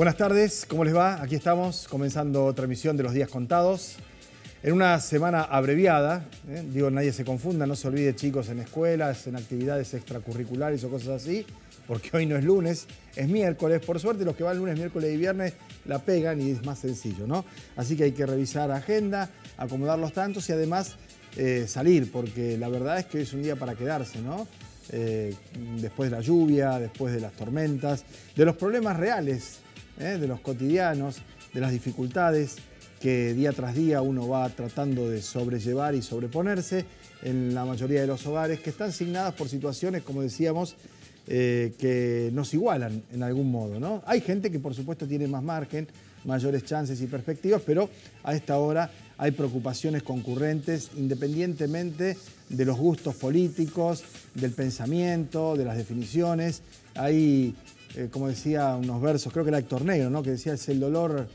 Buenas tardes, ¿cómo les va? Aquí estamos comenzando otra emisión de Los Días Contados. En una semana abreviada, digo, nadie se confunda, no se olvide, chicos, en escuelas, en actividades extracurriculares o cosas así, porque hoy no es lunes, es miércoles. Por suerte, los que van lunes, miércoles y viernes la pegan y es más sencillo, ¿no? Así que hay que revisar agenda, acomodar los tantos y además salir, porque la verdad es que hoy es un día para quedarse, ¿no? Después de la lluvia, después de las tormentas, de los problemas reales, de los cotidianos, de las dificultades que día tras día uno va tratando de sobrellevar y sobreponerse en la mayoría de los hogares, que están signadas por situaciones, como decíamos, que nos igualan en algún modo, ¿no? Hay gente que por supuesto tiene más margen, mayores chances y perspectivas, pero a esta hora hay preocupaciones concurrentes independientemente de los gustos políticos, del pensamiento, de las definiciones. Hay, como decía unos versos, creo que era Héctor Negro, ¿no? Que decía, es el dolor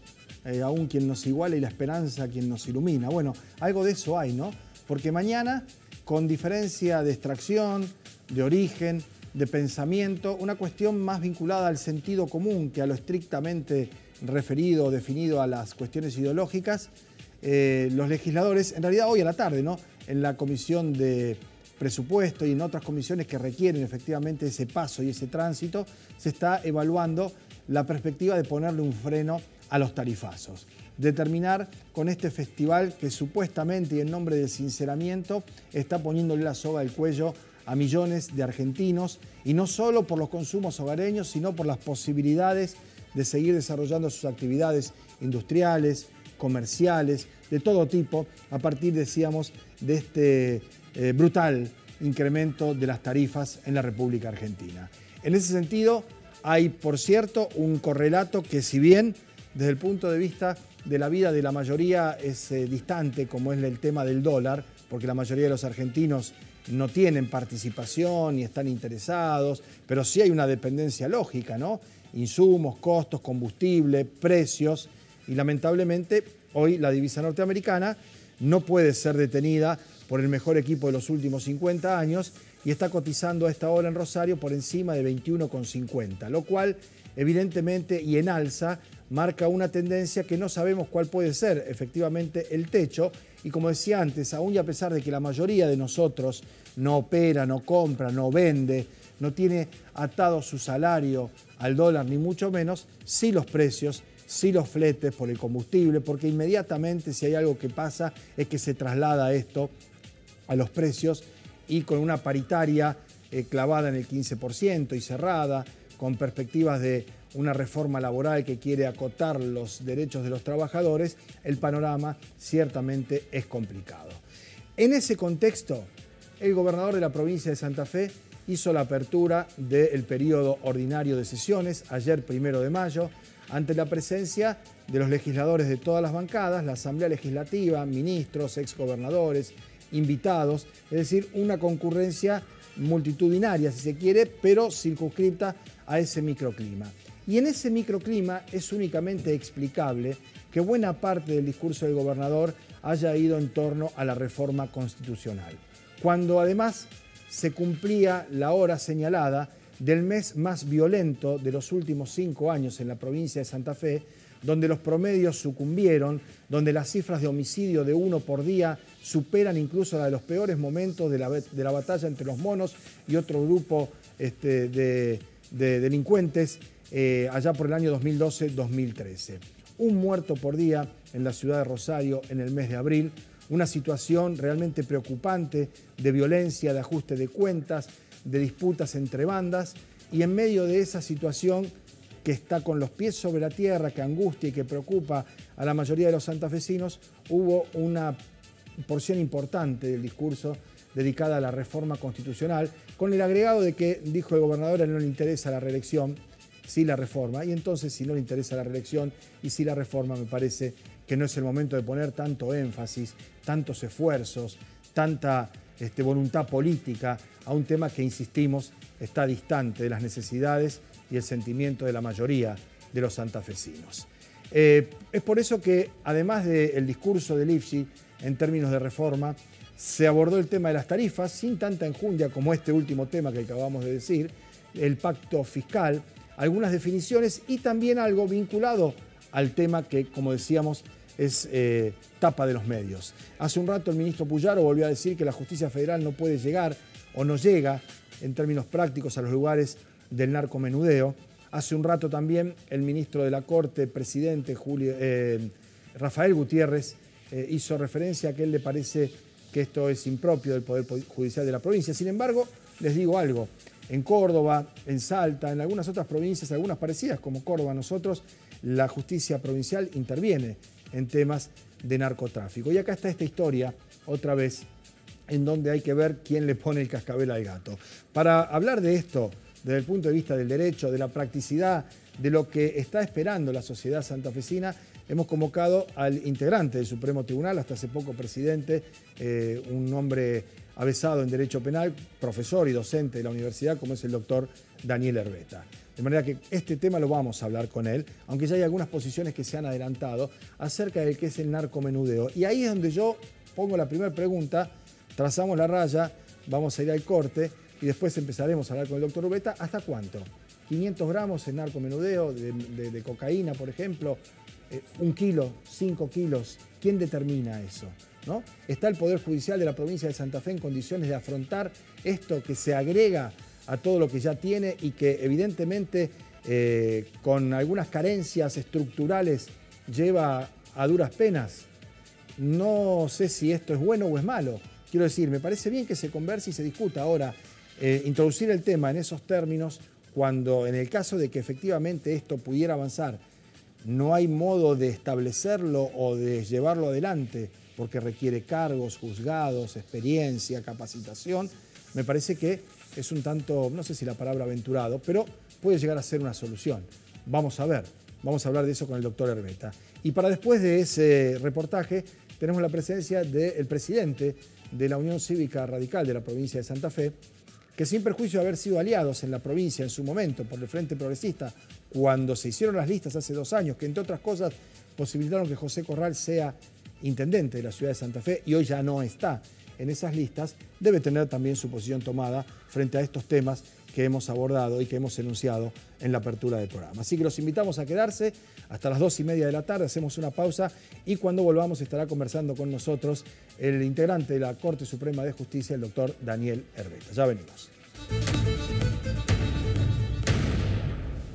aún quien nos iguala y la esperanza quien nos ilumina. Bueno, algo de eso hay, ¿no? Porque mañana, con diferencia de extracción, de origen, de pensamiento, una cuestión más vinculada al sentido común que a lo estrictamente referido o definido a las cuestiones ideológicas, los legisladores, en realidad hoy a la tarde, ¿no? En la Comisión de Presupuesto y en otras comisiones que requieren efectivamente ese paso y ese tránsito, se está evaluando la perspectiva de ponerle un freno a los tarifazos, de terminar con este festival que supuestamente y en nombre del sinceramiento está poniéndole la soga al cuello a millones de argentinos, y no solo por los consumos hogareños, sino por las posibilidades de seguir desarrollando sus actividades industriales, comerciales, de todo tipo, a partir, decíamos, de este brutal incremento de las tarifas en la República Argentina. En ese sentido, hay, por cierto, un correlato que, si bien desde el punto de vista de la vida de la mayoría es distante, como es el tema del dólar, porque la mayoría de los argentinos no tienen participación ni están interesados, pero sí hay una dependencia lógica, ¿no? Insumos, costos, combustible, precios, y lamentablemente hoy la divisa norteamericana no puede ser detenida por el mejor equipo de los últimos 50 años y está cotizando a esta hora en Rosario por encima de 21,50, lo cual evidentemente y en alza marca una tendencia que no sabemos cuál puede ser efectivamente el techo. Y como decía antes, aún y a pesar de que la mayoría de nosotros no opera, no compra, no vende, no tiene atado su salario al dólar ni mucho menos, sí los precios, sí los fletes por el combustible, porque inmediatamente si hay algo que pasa es que se traslada esto a los precios, y con una paritaria clavada en el 15% y cerrada, con perspectivas de una reforma laboral que quiere acotar los derechos de los trabajadores, el panorama ciertamente es complicado. En ese contexto, el gobernador de la provincia de Santa Fe hizo la apertura del periodo ordinario de sesiones, ayer 1 de mayo, ante la presencia de los legisladores de todas las bancadas, la Asamblea Legislativa, ministros, exgobernadores, invitados, es decir, una concurrencia multitudinaria, si se quiere, pero circunscripta a ese microclima. Y en ese microclima es únicamente explicable que buena parte del discurso del gobernador haya ido en torno a la reforma constitucional, cuando además se cumplía la hora señalada del mes más violento de los últimos 5 años en la provincia de Santa Fe, donde los promedios sucumbieron, donde las cifras de homicidio de 1 por día superan incluso la de los peores momentos de la batalla entre los monos y otro grupo de delincuentes allá por el año 2012-2013. Un muerto por día en la ciudad de Rosario en el mes de abril, una situación realmente preocupante de violencia, de ajuste de cuentas, de disputas entre bandas, y en medio de esa situación que está con los pies sobre la tierra, que angustia y que preocupa a la mayoría de los santafesinos, hubo una porción importante del discurso dedicada a la reforma constitucional, con el agregado de que, dijo el gobernador, a él no le interesa la reelección, sí la reforma, y entonces si no le interesa la reelección y sí la reforma, me parece que no es el momento de poner tanto énfasis, tantos esfuerzos, tanta voluntad política a un tema que, insistimos, está distante de las necesidades y el sentimiento de la mayoría de los santafesinos. Es por eso que, además del discurso de Lifshitz en términos de reforma, se abordó el tema de las tarifas sin tanta enjundia como este último tema que acabamos de decir, el pacto fiscal, algunas definiciones y también algo vinculado al tema que, como decíamos, es tapa de los medios. Hace un rato el ministro Puyaro volvió a decir que la justicia federal no puede llegar o no llega en términos prácticos a los lugares del narcomenudeo. Hace un rato también el ministro de la Corte, presidente Rafael Gutiérrez, hizo referencia a que él le parece que esto es impropio del Poder Judicial de la provincia. Sin embargo, les digo algo, en Córdoba, en Salta, en algunas otras provincias, algunas parecidas como Córdoba, nosotros, la justicia provincial interviene en temas de narcotráfico. Y acá está esta historia, otra vez, en donde hay que ver quién le pone el cascabel al gato. Para hablar de esto, desde el punto de vista del derecho, de la practicidad, de lo que está esperando la sociedad santafesina, hemos convocado al integrante del Supremo Tribunal, hasta hace poco presidente, un hombre avesado en Derecho Penal, profesor y docente de la universidad, como es el doctor Daniel Herbeta. De manera que este tema lo vamos a hablar con él, aunque ya hay algunas posiciones que se han adelantado acerca de qué es el narcomenudeo. Y ahí es donde yo pongo la primera pregunta, trazamos la raya, vamos a ir al corte y después empezaremos a hablar con el doctor Herbeta. ¿Hasta cuánto? 500 gramos en narcomenudeo de cocaína, por ejemplo, 1 kilo, 5 kilos. ¿Quién determina eso? ¿No? ¿Está el Poder Judicial de la provincia de Santa Fe en condiciones de afrontar esto que se agrega a todo lo que ya tiene y que evidentemente con algunas carencias estructurales lleva a duras penas? No sé si esto es bueno o es malo. Quiero decir, me parece bien que se converse y se discuta. Ahora, introducir el tema en esos términos, cuando en el caso de que efectivamente esto pudiera avanzar, no hay modo de establecerlo o de llevarlo adelante, porque requiere cargos, juzgados, experiencia, capacitación, me parece que es un tanto, no sé si la palabra aventurado, pero puede llegar a ser una solución. Vamos a ver, vamos a hablar de eso con el doctor Herbeta. Y para después de ese reportaje tenemos la presencia del presidente de la Unión Cívica Radical de la provincia de Santa Fe, que sin perjuicio de haber sido aliados en la provincia en su momento por el Frente Progresista, cuando se hicieron las listas hace 2 años, que entre otras cosas posibilitaron que José Corral sea intendente de la ciudad de Santa Fe y hoy ya no está en esas listas, debe tener también su posición tomada frente a estos temas que hemos abordado y que hemos enunciado en la apertura del programa. Así que los invitamos a quedarse hasta las 2:30 de la tarde, hacemos una pausa y cuando volvamos estará conversando con nosotros el integrante de la Corte Suprema de Justicia, el doctor Daniel Herbeta. Ya venimos.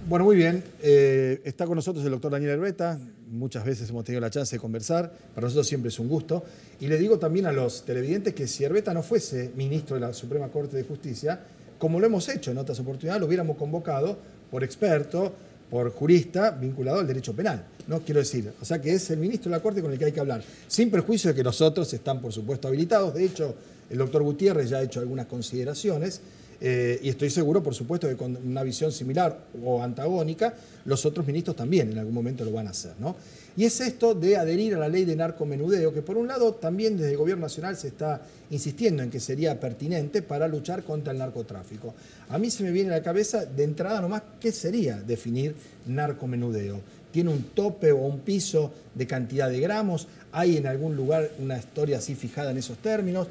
Bueno, muy bien. Está con nosotros el doctor Daniel Herbeta. Muchas veces hemos tenido la chance de conversar. Para nosotros siempre es un gusto. Y le digo también a los televidentes que si Herbeta no fuese ministro de la Suprema Corte de Justicia, como lo hemos hecho en otras oportunidades, lo hubiéramos convocado por experto, por jurista vinculado al derecho penal, ¿no? Quiero decir, o sea que es el ministro de la Corte con el que hay que hablar, sin perjuicio de que los otros están, por supuesto, habilitados. De hecho, el doctor Gutiérrez ya ha hecho algunas consideraciones y estoy seguro, por supuesto, que con una visión similar o antagónica, los otros ministros también en algún momento lo van a hacer, ¿no? Y es esto de adherir a la ley de narcomenudeo, que por un lado también desde el Gobierno Nacional se está insistiendo en que sería pertinente para luchar contra el narcotráfico. A mí se me viene a la cabeza de entrada nomás qué sería definir narcomenudeo. ¿Tiene un tope o un piso de cantidad de gramos? ¿Hay en algún lugar una historia así fijada en esos términos?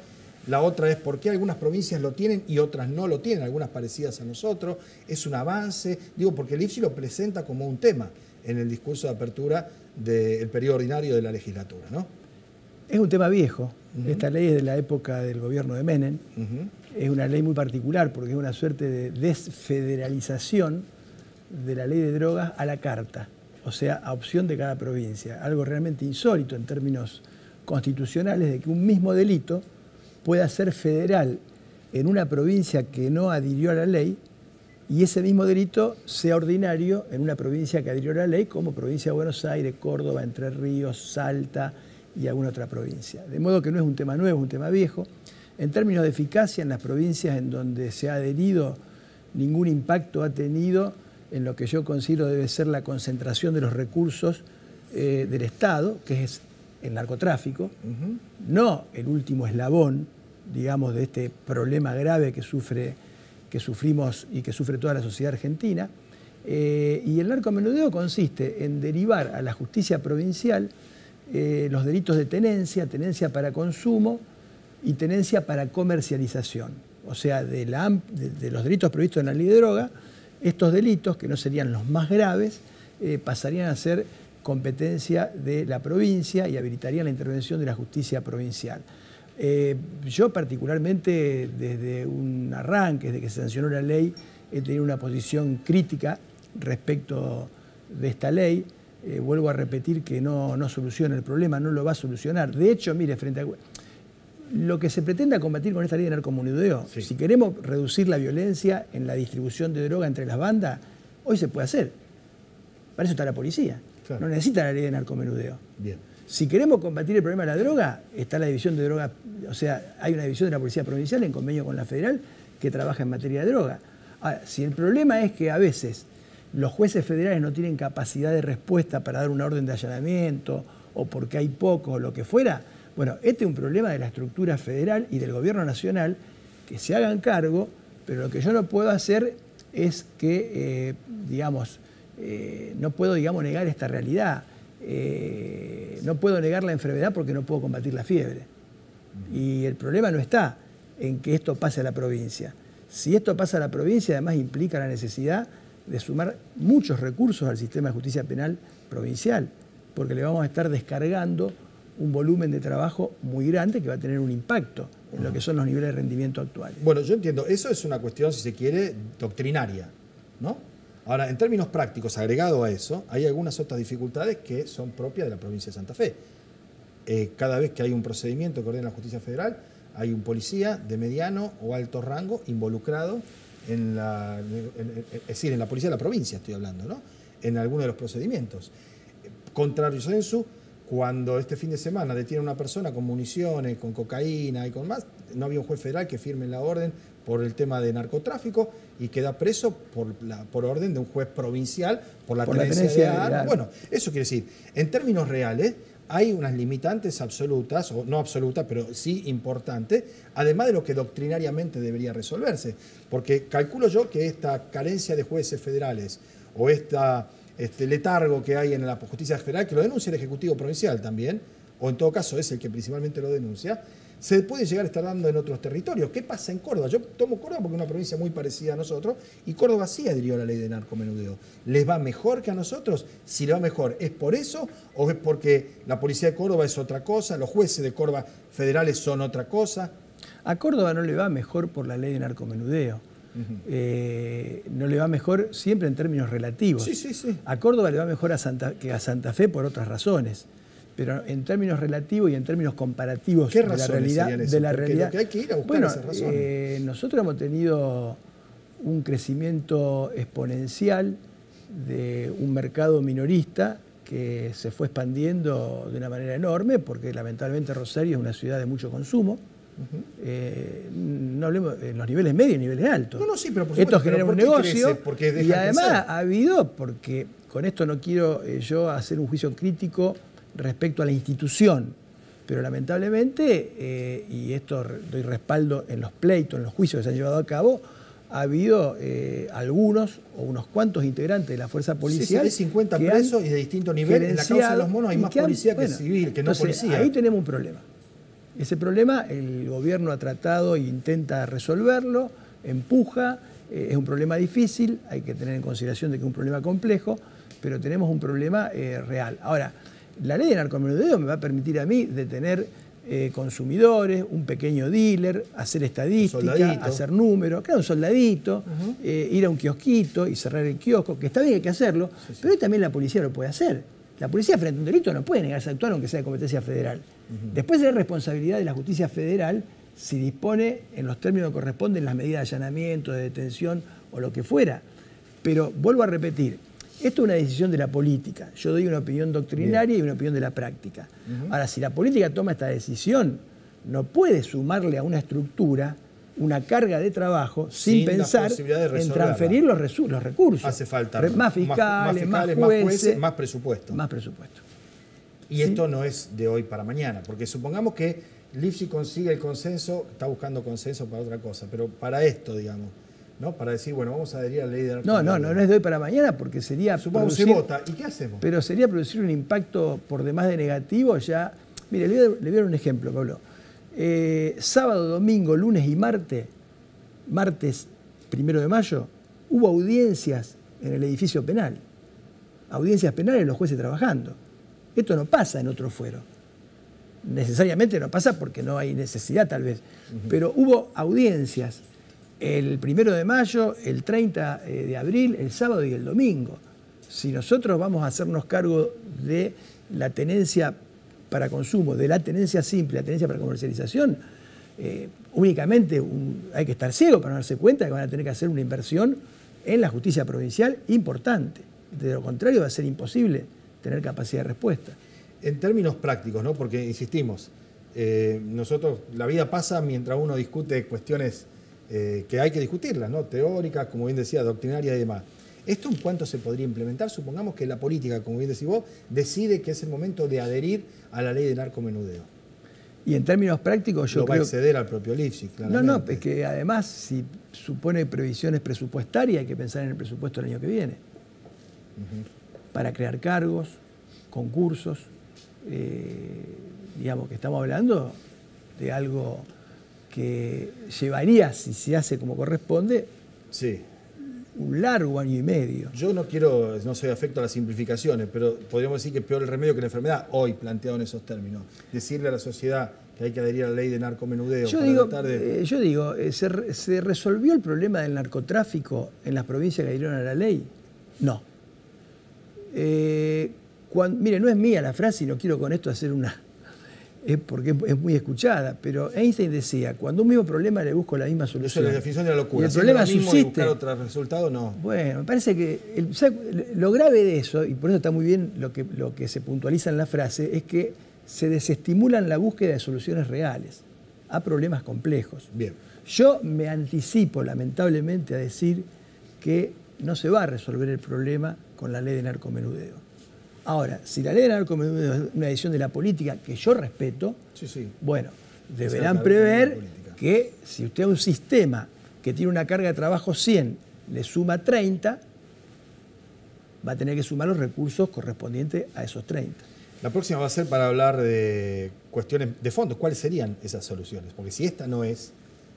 La otra es por qué algunas provincias lo tienen y otras no lo tienen, algunas parecidas a nosotros. ¿Es un avance? Digo, porque el IFSI lo presenta como un tema en el discurso de apertura del periodo ordinario de la legislatura, ¿no? Es un tema viejo. Esta ley es de la época del gobierno de Menem. Es una ley muy particular porque es una suerte de desfederalización de la ley de drogas a la carta, o sea, a opción de cada provincia. Algo realmente insólito en términos constitucionales de que un mismo delito pueda ser federal en una provincia que no adhirió a la ley y ese mismo delito sea ordinario en una provincia que adhirió a la ley, como provincia de Buenos Aires, Córdoba, Entre Ríos, Salta y alguna otra provincia. De modo que no es un tema nuevo, es un tema viejo. En términos de eficacia, en las provincias en donde se ha adherido, ningún impacto ha tenido en lo que yo considero debe ser la concentración de los recursos del Estado, que es el narcotráfico, no el último eslabón, digamos, de este problema grave que sufrimos y que sufre toda la sociedad argentina. Y el narcomenudeo consiste en derivar a la justicia provincial los delitos de tenencia, tenencia para consumo y tenencia para comercialización. O sea, de los delitos previstos en la ley de droga, estos delitos, que no serían los más graves, pasarían a ser competencia de la provincia y habilitarían la intervención de la justicia provincial. Yo particularmente, desde un arranque, desde que se sancionó la ley, he tenido una posición crítica respecto de esta ley. Vuelvo a repetir que no soluciona el problema, no lo va a solucionar. De hecho, mire, frente a lo que se pretende combatir con esta ley de narcomenudeo, sí, si queremos reducir la violencia en la distribución de droga entre las bandas, hoy se puede hacer. Para eso está la policía. Claro. No necesita la ley de narcomenudeo. Bien. Si queremos combatir el problema de la droga, está la división de droga, o sea, hay una división de la Policía Provincial en convenio con la Federal que trabaja en materia de droga. Ahora, si el problema es que a veces los jueces federales no tienen capacidad de respuesta para dar una orden de allanamiento o porque hay poco o lo que fuera, bueno, este es un problema de la estructura federal y del gobierno nacional que se hagan cargo, pero lo que yo no puedo hacer es que, no puedo, negar esta realidad. No puedo negar la enfermedad porque no puedo combatir la fiebre. Y el problema no está en que esto pase a la provincia. Si esto pasa a la provincia, además implica la necesidad de sumar muchos recursos al sistema de justicia penal provincial, porque le vamos a estar descargando un volumen de trabajo muy grande que va a tener un impacto en lo que son los niveles de rendimiento actuales. Bueno, yo entiendo, eso es una cuestión, si se quiere, doctrinaria, ¿no? Ahora, en términos prácticos, agregado a eso, hay algunas otras dificultades que son propias de la provincia de Santa Fe. Cada vez que hay un procedimiento que ordena la justicia federal, hay un policía de mediano o alto rango involucrado en es decir, en la policía de la provincia estoy hablando, ¿no? En alguno de los procedimientos. Contrario sensu, cuando este fin de semana detiene a una persona con municiones, con cocaína y con más, no había un juez federal que firme la orden por el tema de narcotráfico y queda preso por orden de un juez provincial por la tenencia de armas. Bueno, eso quiere decir, en términos reales, hay unas limitantes absolutas, o no absolutas, pero sí importantes, además de lo que doctrinariamente debería resolverse. Porque calculo yo que esta carencia de jueces federales o este letargo que hay en la justicia federal, que lo denuncia el Ejecutivo Provincial también, o en todo caso es el que principalmente lo denuncia, se puede llegar a estar dando en otros territorios. ¿Qué pasa en Córdoba? Yo tomo Córdoba porque es una provincia muy parecida a nosotros y Córdoba sí adhirió a la ley de narcomenudeo. ¿Les va mejor que a nosotros? Si le va mejor, ¿es por eso o es porque la policía de Córdoba es otra cosa, los jueces de Córdoba federales son otra cosa? A Córdoba no le va mejor por la ley de narcomenudeo. No le va mejor siempre en términos relativos. Sí, sí, sí. A Córdoba le va mejor que a Santa Fe por otras razones. Pero en términos relativos y en términos comparativos de la realidad, que hay que ir a buscar esas razones. Nosotros hemos tenido un crecimiento exponencial de un mercado minorista que se fue expandiendo de una manera enorme, porque lamentablemente Rosario es una ciudad de mucho consumo. No hablemos en los niveles medios y niveles altos. No, sí, pero por supuesto, esto genera un negocio y además ha habido, porque con esto no quiero yo hacer un juicio crítico respecto a la institución, pero lamentablemente, y esto doy respaldo en los pleitos, en los juicios que se han llevado a cabo, ha habido algunos o unos cuantos integrantes de la fuerza policial. Sí, hay 50 presos y de distinto nivel. En la causa de los monos hay más policía que civil, que no policía. Ahí tenemos un problema. Ese problema el gobierno ha tratado e intenta resolverlo, empuja, es un problema difícil, hay que tener en consideración de que es un problema complejo, pero tenemos un problema real. Ahora, la ley de narcomenudeo me va a permitir a mí detener consumidores, un pequeño dealer, hacer estadística, hacer números, crear un soldadito, ir a un kiosquito y cerrar el kiosco, que está bien, hay que hacerlo, pero hoy también la policía lo puede hacer. La policía frente a un delito no puede negarse a actuar aunque sea de competencia federal. Después es responsabilidad de la justicia federal si dispone en los términos que corresponden las medidas de allanamiento, de detención o lo que fuera. Pero vuelvo a repetir, esto es una decisión de la política. Yo doy una opinión doctrinaria y una opinión de la práctica. Ahora, si la política toma esta decisión, no puede sumarle a una estructura una carga de trabajo sin pensar en transferir los recursos. Hace falta más fiscales, más jueces, más presupuesto. Más presupuesto. Y esto no es de hoy para mañana, porque supongamos que Lifchi consigue el consenso, está buscando consenso para otra cosa, pero para esto, digamos, ¿no? Para decir, bueno, vamos a adherir a la ley de narcomenudeo. No es de hoy para mañana, porque sería... Supongamos se vota, ¿y qué hacemos? Pero sería producir un impacto por demás de negativo ya... Mire, le voy a dar un ejemplo, Pablo. Sábado, domingo, lunes y martes 1 de mayo, hubo audiencias en el edificio penal, audiencias penales, los jueces trabajando. Esto no pasa en otro fuero. Necesariamente no pasa porque no hay necesidad tal vez, pero hubo audiencias el 1 de mayo, el 30 de abril, el sábado y el domingo. Si nosotros vamos a hacernos cargo de la tenencia para consumo, de la tenencia simple, la tenencia para comercialización, únicamente hay que estar ciego para no darse cuenta que van a tener que hacer una inversión en la justicia provincial importante. De lo contrario va a ser imposible tener capacidad de respuesta. En términos prácticos, ¿no? Porque insistimos, nosotros, la vida pasa mientras uno discute cuestiones que hay que discutirlas, ¿no? Teóricas, como bien decía, doctrinarias y demás. ¿Esto en cuánto se podría implementar? Supongamos que la política, como bien decís vos, decide que es el momento de adherir a la ley de narcomenudeo. Y en términos prácticos yo creo... va a exceder al propio Lifshitz, claramente. No, es que además si supone previsiones presupuestarias hay que pensar en el presupuesto del año que viene. Para crear cargos, concursos, digamos que estamos hablando de algo que llevaría, si se hace como corresponde, sí, un largo año y medio. Yo no soy afecto a las simplificaciones, pero podríamos decir que peor el remedio que la enfermedad, hoy planteado en esos términos. Decirle a la sociedad que hay que adherir a la ley de narcomenudeo. Yo digo, ¿se resolvió el problema del narcotráfico en las provincias que adhirieron a la ley? No. Mire, no es mía la frase y no quiero con esto hacer porque es muy escuchada, pero Einstein decía, cuando un mismo problema le busco la misma solución. Eso es la definición de la locura. Y el problema subsiste. Y buscar otro resultado, no. Bueno, me parece que lo grave de eso, y por eso está muy bien lo que se puntualiza en la frase, es que se desestimulan la búsqueda de soluciones reales a problemas complejos. Bien. Yo me anticipo, lamentablemente, a decir que no se va a resolver el problema con la ley de narcomenudeo. Ahora, si la ley de narcomenudeo es una decisión de la política que yo respeto, sí. Bueno, deberán prever que si usted a un sistema que tiene una carga de trabajo 100 le suma 30, va a tener que sumar los recursos correspondientes a esos 30. La próxima va a ser para hablar de cuestiones de fondo. ¿Cuáles serían esas soluciones? Porque si esta no es,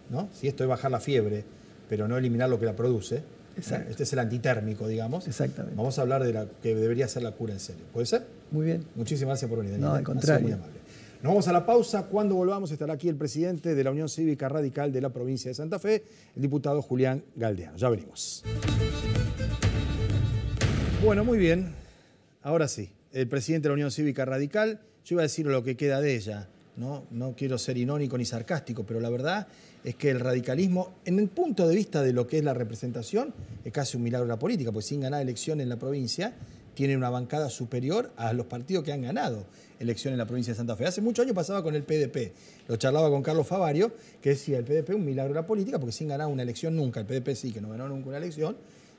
¿no? Si esto es bajar la fiebre, pero no eliminar lo que la produce, exacto. Este es el antitérmico, digamos. Exactamente. Vamos a hablar de la que debería ser la cura en serio. ¿Puede ser? Muy bien. Muchísimas gracias por venir, Daniel. No, al contrario. Muy amable. Nos vamos a la pausa. Cuando volvamos estará aquí el presidente de la Unión Cívica Radical de la provincia de Santa Fe, el diputado Julián Galdeano. Ya venimos. Bueno, muy bien. Ahora sí, el presidente de la Unión Cívica Radical, yo iba a decir lo que queda de ella, ¿no? No quiero ser irónico ni sarcástico, pero la verdad es que el radicalismo, en el punto de vista de lo que es la representación, es casi un milagro de la política, porque sin ganar elecciones en la provincia, tiene una bancada superior a los partidos que han ganado elecciones en la provincia de Santa Fe. Hace muchos años pasaba con el PDP. Lo charlaba con Carlos Favario, que decía, el PDP es un milagro de la política, porque sin ganar una elección nunca. El PDP sí, que no ganó nunca una elección.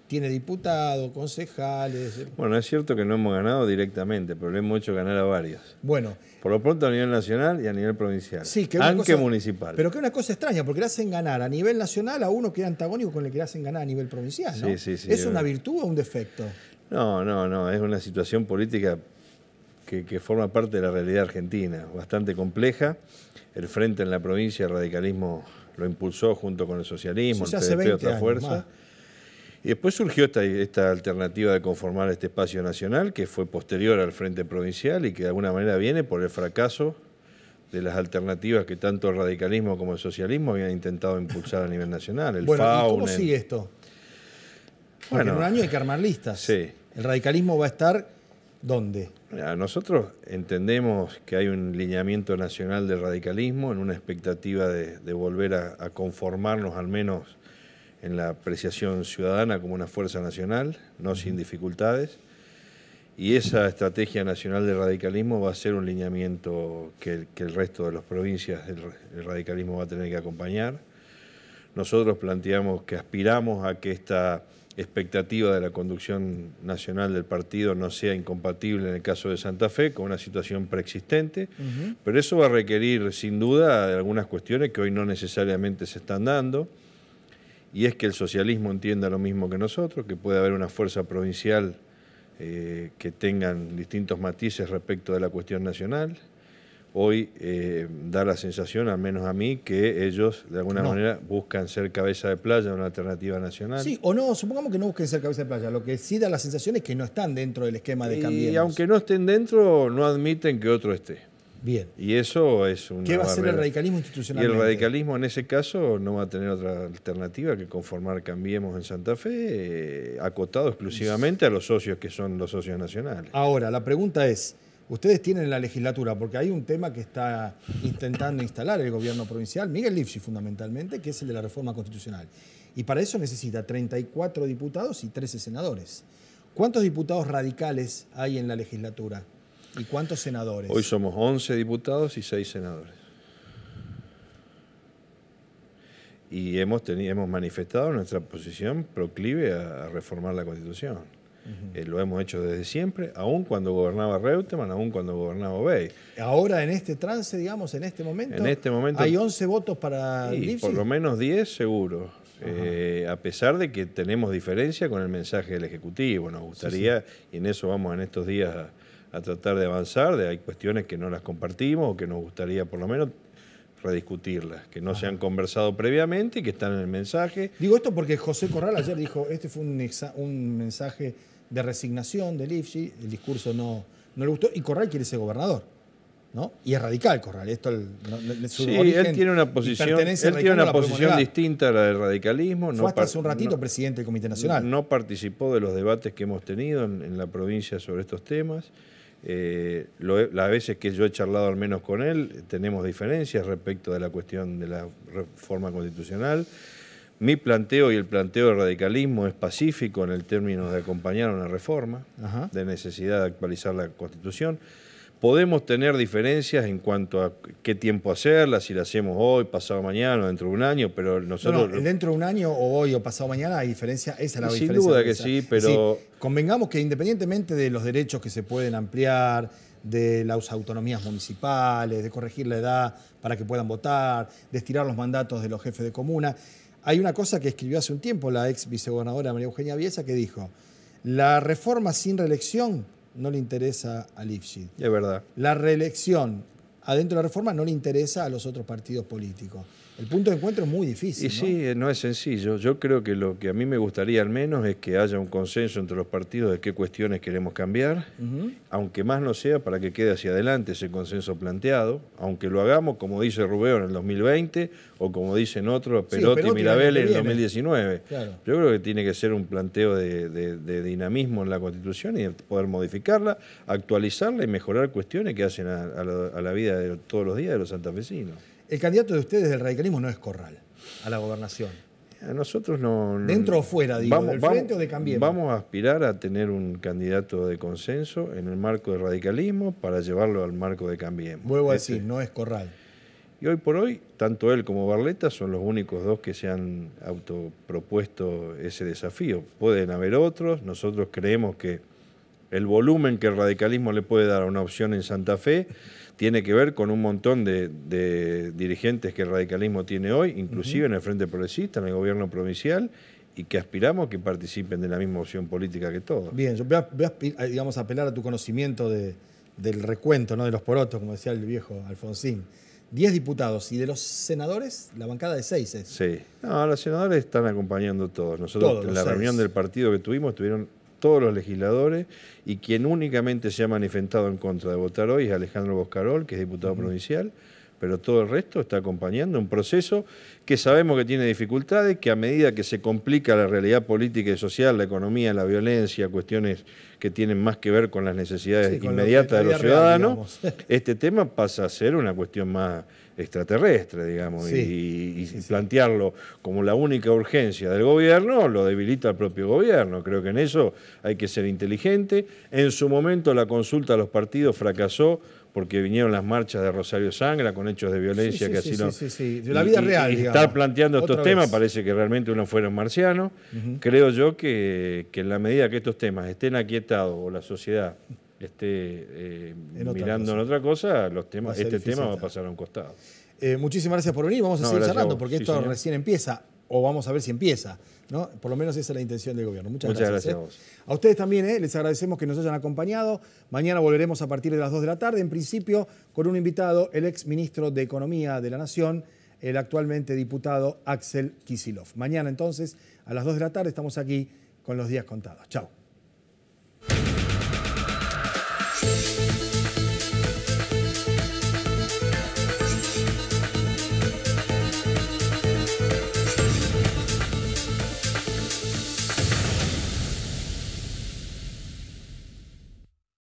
Tiene diputados, concejales. Bueno, es cierto que no hemos ganado directamente, pero le hemos hecho ganar a varios. Bueno. Por lo pronto a nivel nacional y a nivel provincial. Sí, que aunque municipal. Pero que es una cosa extraña, porque le hacen ganar a nivel nacional a uno que era antagónico con el que le hacen ganar a nivel provincial, ¿no? Sí. ¿Es una virtud o un defecto? No. Es una situación política que forma parte de la realidad argentina, bastante compleja. El Frente en la provincia, el radicalismo lo impulsó junto con el socialismo, el PDP, otra fuerza. Más. Y después surgió esta alternativa de conformar este espacio nacional que fue posterior al Frente Provincial y que de alguna manera viene por el fracaso de las alternativas que tanto el radicalismo como el socialismo habían intentado impulsar a nivel nacional. El FAUNEN. ¿Y cómo sigue esto? Porque en un año hay que armar listas. Sí. ¿El radicalismo va a estar dónde? Nosotros entendemos que hay un lineamiento nacional del radicalismo en una expectativa de volver a conformarnos al menos en la apreciación ciudadana como una fuerza nacional, no sin dificultades, y esa estrategia nacional del radicalismo va a ser un lineamiento que el resto de las provincias del radicalismo va a tener que acompañar. Nosotros planteamos que aspiramos a que esta expectativa de la conducción nacional del partido no sea incompatible en el caso de Santa Fe con una situación preexistente, pero eso va a requerir sin duda algunas cuestiones que hoy no necesariamente se están dando. Y es que el socialismo entienda lo mismo que nosotros, que puede haber una fuerza provincial que tengan distintos matices respecto de la cuestión nacional, hoy da la sensación, al menos a mí, que ellos de alguna manera buscan ser cabeza de playa de una alternativa nacional. Sí, o no, supongamos que no busquen ser cabeza de playa. Lo que sí da la sensación es que no están dentro del esquema de Cambiemos. Y aunque no estén dentro, no admiten que otro esté. Bien. Y eso es una ¿Qué va a hacer el barrera. radicalismo Y institucionalmente? el radicalismo en ese caso no va a tener otra alternativa que conformar Cambiemos en Santa Fe, acotado exclusivamente a los socios que son los socios nacionales. Ahora, la pregunta es, ustedes tienen la legislatura, porque hay un tema que está intentando instalar el gobierno provincial, Miguel Lifchi fundamentalmente, que es el de la reforma constitucional. Y para eso necesita 34 diputados y 13 senadores. ¿Cuántos diputados radicales hay en la legislatura? ¿Y cuántos senadores? Hoy somos 11 diputados y 6 senadores. Y hemos manifestado nuestra posición proclive a reformar la Constitución. Lo hemos hecho desde siempre, aun cuando gobernaba Reutemann, aun cuando gobernaba Obey. Ahora, en este trance, digamos, en este momento hay 11 votos para Lifchi. Por lo menos 10 seguro. A pesar de que tenemos diferencia con el mensaje del Ejecutivo. Nos gustaría, y en eso vamos en estos días a tratar de avanzar, hay cuestiones que no las compartimos o que nos gustaría por lo menos rediscutirlas, que no se han conversado previamente y que están en el mensaje. Digo esto porque José Corral ayer dijo, este fue un mensaje de resignación de Lifchi, el discurso no le gustó, y Corral quiere ser gobernador, ¿no? Y es radical Corral. Esto él tiene una posición distinta a la del radicalismo. Fue hasta hace un ratito presidente del Comité Nacional. No participó de los debates que hemos tenido en la provincia sobre estos temas. Las veces que yo he charlado al menos con él, tenemos diferencias respecto de la cuestión de la reforma constitucional. Mi planteo y el planteo del radicalismo es pacífico en el término de acompañar una reforma, de necesidad de actualizar la Constitución. Podemos tener diferencias en cuanto a qué tiempo hacerla, si la hacemos hoy, pasado mañana o dentro de un año, pero nosotros... No, dentro de un año o hoy o pasado mañana hay diferencia, esa es la diferencia. Sin duda que sí, pero... Sí, convengamos que independientemente de los derechos que se pueden ampliar, de las autonomías municipales, de corregir la edad para que puedan votar, de estirar los mandatos de los jefes de comuna, hay una cosa que escribió hace un tiempo la ex vicegobernadora María Eugenia Biesa que dijo, la reforma sin reelección no le interesa a Lifchi. Es verdad. La reelección adentro de la reforma no le interesa a los otros partidos políticos. El punto de encuentro es muy difícil, Y sí, no es sencillo. Yo creo que lo que a mí me gustaría al menos es que haya un consenso entre los partidos de qué cuestiones queremos cambiar, aunque más no sea para que quede hacia adelante ese consenso planteado, aunque lo hagamos como dice Rubeo en el 2020 o como dicen otros, Perotti y Mirabelli en el 2019. Claro. Yo creo que tiene que ser un planteo de dinamismo en la Constitución y poder modificarla, actualizarla y mejorar cuestiones que hacen a la vida de todos los días de los santafesinos. El candidato de ustedes del radicalismo no es Corral a la gobernación. A nosotros no... ¿Dentro o fuera, digo, del frente o de Cambiemos? Vamos a aspirar a tener un candidato de consenso en el marco del radicalismo para llevarlo al marco de Cambiemos. Vuelvo a decir, no es Corral. Y hoy por hoy, tanto él como Barletta son los únicos dos que se han autopropuesto ese desafío. Pueden haber otros, nosotros creemos que el volumen que el radicalismo le puede dar a una opción en Santa Fe tiene que ver con un montón de dirigentes que el radicalismo tiene hoy, inclusive en el Frente Progresista, en el gobierno provincial, y que aspiramos que participen de la misma opción política que todos. Bien, yo voy a digamos, apelar a tu conocimiento del recuento, ¿no? De los porotos, como decía el viejo Alfonsín. 10 diputados, y de los senadores, la bancada de 6 es. Sí, no, los senadores están acompañando todos. Nosotros en la reunión del partido que tuvimos, estuvieron todos los legisladores, y quien únicamente se ha manifestado en contra de votar hoy es Alejandro Boscarol, que es diputado provincial, pero todo el resto está acompañando un proceso que sabemos que tiene dificultades, que a medida que se complica la realidad política y social, la economía, la violencia, cuestiones que tienen más que ver con las necesidades inmediatas de los ciudadanos, este tema pasa a ser una cuestión más extraterrestre, digamos, y plantearlo como la única urgencia del gobierno lo debilita al propio gobierno. Creo que en eso hay que ser inteligente. En su momento la consulta a los partidos fracasó porque vinieron las marchas de Rosario Sangra con hechos de violencia que así no... De la vida real, y estar planteando estos temas parece que realmente uno fuera un marciano. Creo yo que en la medida que estos temas estén aquietados o la sociedad esté mirando en otra cosa, este tema va a pasar a un costado. Muchísimas gracias por venir. Vamos a seguir charlando porque esto recién empieza. o vamos a ver si empieza, ¿no? Por lo menos esa es la intención del gobierno. Muchas gracias. a vos. A ustedes también, les agradecemos que nos hayan acompañado. Mañana volveremos a partir de las 2 de la tarde, en principio con un invitado, el ex ministro de Economía de la Nación, el actualmente diputado Axel Kicillof. Mañana entonces, a las 2 de la tarde, estamos aquí con Los Días Contados. Chao.